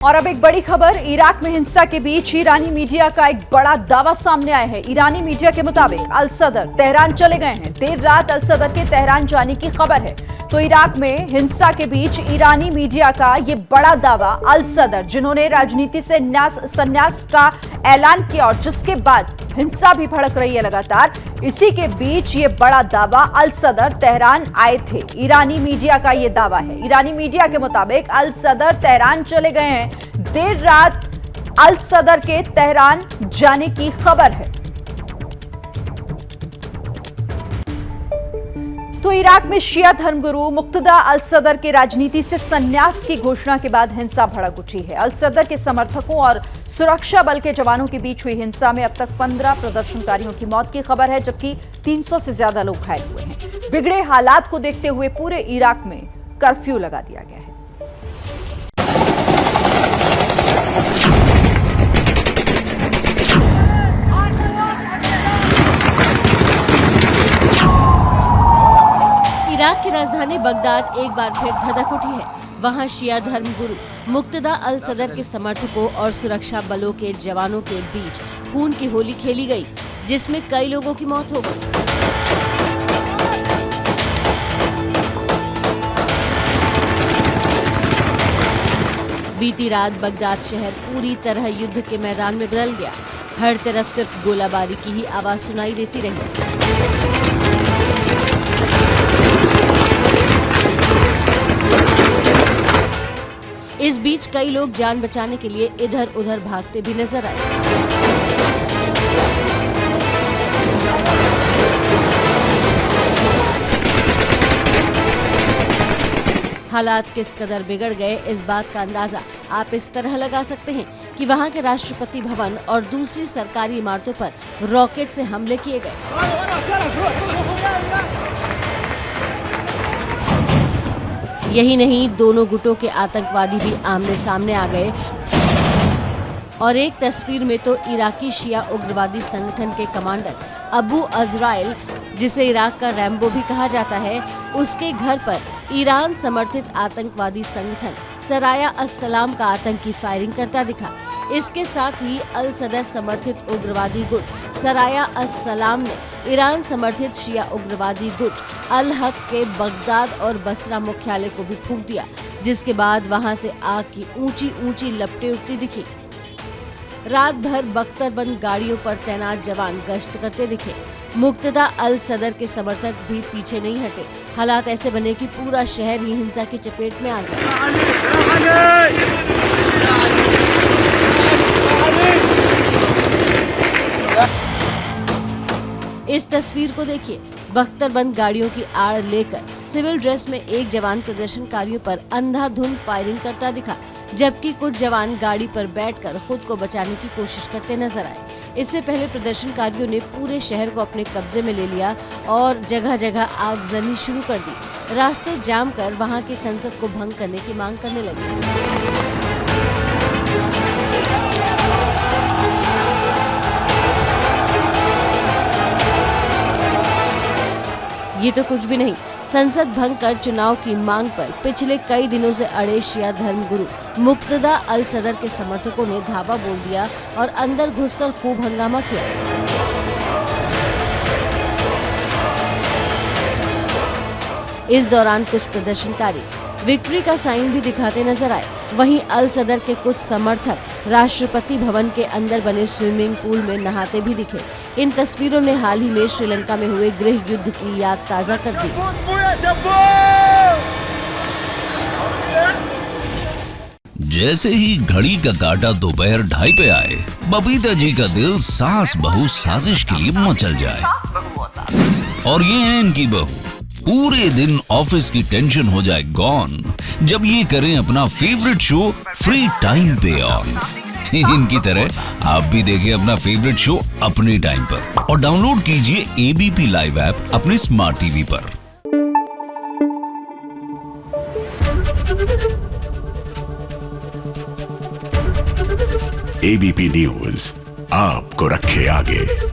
और अब एक बड़ी खबर, इराक में हिंसा के बीच ईरानी मीडिया का एक बड़ा दावा सामने आया है। ईरानी मीडिया के मुताबिक अल सदर तेहरान चले गए हैं। देर रात अल सदर के तेहरान जाने की खबर है। तो इराक में हिंसा के बीच ईरानी मीडिया का ये बड़ा दावा, अल सदर जिन्होंने राजनीति से संन्यास का ऐलान किया और जिसके बाद हिंसा भी भड़क रही है लगातार, इसी के बीच ये बड़ा दावा, अल सदर तेहरान आए थे। ईरानी मीडिया का ये दावा है। ईरानी मीडिया के मुताबिक अल सदर तेहरान चले गए हैं। देर रात अल सदर के तेहरान जाने की खबर है। तो इराक में शिया धर्मगुरु मुक्तदा अल सदर के राजनीति से संन्यास की घोषणा के बाद हिंसा भड़क उठी है। अल सदर के समर्थकों और सुरक्षा बल के जवानों के बीच हुई हिंसा में अब तक 15 प्रदर्शनकारियों की मौत की खबर है, जबकि 300 से ज्यादा लोग घायल हुए हैं। बिगड़े हालात को देखते हुए पूरे इराक में कर्फ्यू लगा दिया गया है। इराक की राजधानी बगदाद एक बार फिर धधक उठी है। वहां शिया धर्मगुरु मुक्तदा अल सदर के समर्थकों और सुरक्षा बलों के जवानों के बीच खून की होली खेली गई, जिसमें कई लोगों की मौत हो गई। बीती रात बगदाद शहर पूरी तरह युद्ध के मैदान में बदल गया। हर तरफ सिर्फ गोलाबारी की ही आवाज सुनाई देती रही। इस बीच कई लोग जान बचाने के लिए इधर उधर भागते भी नजर आए। हालात किस कदर बिगड़ गए, इस बात का अंदाजा आप इस तरह लगा सकते हैं कि वहां के राष्ट्रपति भवन और दूसरी सरकारी इमारतों पर रॉकेट से हमले किए गए। यही नहीं, दोनों गुटों के आतंकवादी भी आमने सामने आ गए और एक तस्वीर में तो इराकी शिया उग्रवादी संगठन के कमांडर अबू अजराइल, जिसे इराक का रैम्बो भी कहा जाता है, उसके घर पर ईरान समर्थित आतंकवादी संगठन सराया अस-सलाम का आतंकी फायरिंग करता दिखा। इसके साथ ही अल सदर समर्थित उग्रवादी गुट सराया अस-सलाम ने ईरान समर्थित शिया उग्रवादी गुट अल हक के बगदाद और बसरा मुख्यालय को भी फूंक दिया, जिसके बाद वहां से आग की ऊंची ऊंची लपटें उठती दिखी। रात भर बख्तरबंद गाड़ियों पर तैनात जवान गश्त करते दिखे। मुक्तदा अल सदर के समर्थक भी पीछे नहीं हटे। हालात ऐसे बने कि पूरा शहर ही हिंसा की चपेट में आ गया। इस तस्वीर को देखिए। बख्तरबंद गाड़ियों की आड़ लेकर सिविल ड्रेस में एक जवान प्रदर्शनकारियों पर अंधाधुंध फायरिंग करता दिखा, जबकि कुछ जवान गाड़ी पर बैठकर खुद को बचाने की कोशिश करते नजर आए। इससे पहले प्रदर्शनकारियों ने पूरे शहर को अपने कब्जे में ले लिया और जगह जगह आगजनी शुरू कर दी। रास्ते जाम कर वहां की संसद को भंग करने की मांग करने लगे। ये तो कुछ भी नहीं, संसद भंग कर चुनाव की मांग पर पिछले कई दिनों से अड़े शिया धर्मगुरु मुक्तदा अल सदर के समर्थकों ने धावा बोल दिया और अंदर घुसकर खूब हंगामा किया। इस दौरान कुछ प्रदर्शनकारी विक्ट्री का साइन भी दिखाते नजर आए। वहीं अल सदर के कुछ समर्थक राष्ट्रपति भवन के अंदर बने स्विमिंग पूल में नहाते भी दिखे। इन तस्वीरों ने हाल ही में श्रीलंका में हुए गृह युद्ध की याद ताजा कर दी। जैसे ही घड़ी का काटा दोपहर 2:30 पे आए, बबीता जी का दिल सास बहू साजिश के लिए मचल जाए। और ये है इनकी बहू, पूरे दिन ऑफिस की टेंशन हो जाए गॉन जब ये करें अपना फेवरेट शो फ्री टाइम पे ऑन। इनकी तरह आप भी देखें अपना फेवरेट शो अपने टाइम पर और डाउनलोड कीजिए एबीपी लाइव ऐप अपने स्मार्ट टीवी पर। एबीपी न्यूज आपको रखे आगे।